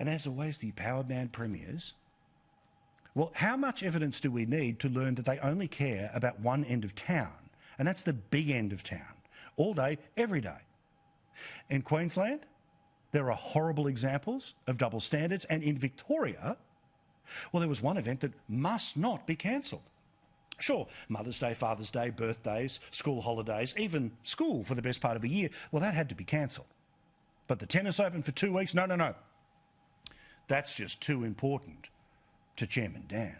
And as always, the power mad premiers. Well, how much evidence do we need to learn that they only care about one end of town? And that's the big end of town. All day, every day. In Queensland, there are horrible examples of double standards. And in Victoria, well, there was one event that must not be cancelled. Sure, Mother's Day, Father's Day, birthdays, school holidays, even school for the best part of a year, well, that had to be cancelled. But the Tennis Open for 2 weeks, no. That's just too important to Chairman Dan.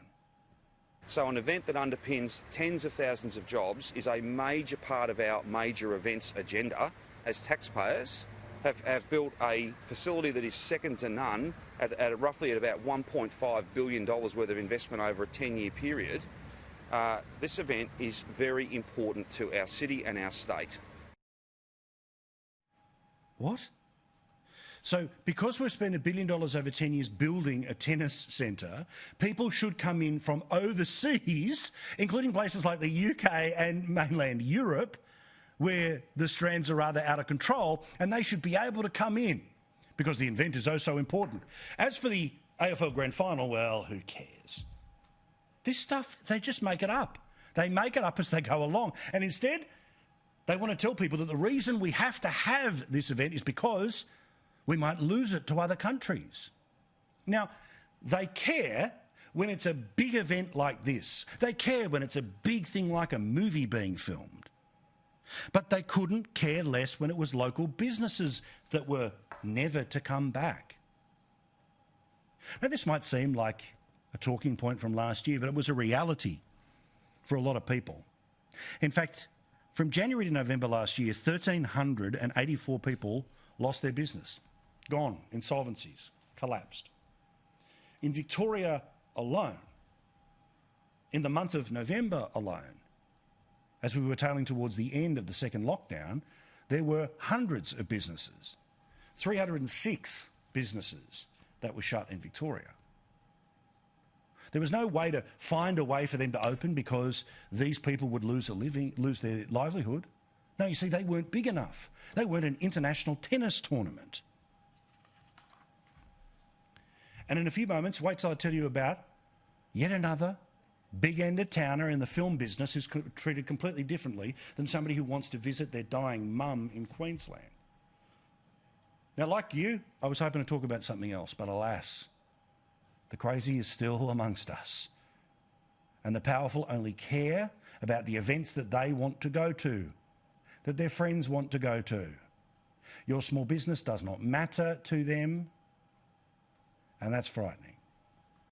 So an event that underpins tens of thousands of jobs is a major part of our major events agenda. As taxpayers have built a facility that is second to none at roughly at about $1.5 billion worth of investment over a 10-year period. This event is very important to our city and our state. What? So because we've spent $1 billion over 10 years building a tennis centre, people should come in from overseas, including places like the UK and mainland Europe, where the strands are rather out of control, and they should be able to come in because the event is oh so important. As for the AFL Grand Final, well, who cares? This stuff, they just make it up. They make it up as they go along. And instead, they want to tell people that the reason we have to have this event is because we might lose it to other countries. Now, they care when it's a big event like this. They care when it's a big thing like a movie being filmed. But they couldn't care less when it was local businesses that were never to come back. Now, this might seem like a talking point from last year, but it was a reality for a lot of people. In fact, from January to November last year, 1,384 people lost their business. Gone, insolvencies, collapsed. In Victoria alone, in the month of November alone, as we were tailing towards the end of the second lockdown, there were hundreds of businesses, 306 businesses that were shut in Victoria. There was no way to find a way for them to open because these people would lose their livelihood. No, you see, they weren't big enough. They weren't an international tennis tournament. And in a few moments, wait till I tell you about yet another big-ended towner in the film business who's treated completely differently than somebody who wants to visit their dying mum in Queensland. Now, like you, I was hoping to talk about something else, but alas, the crazy is still amongst us. And the powerful only care about the events that they want to go to, that their friends want to go to. Your small business does not matter to them, and that's frightening.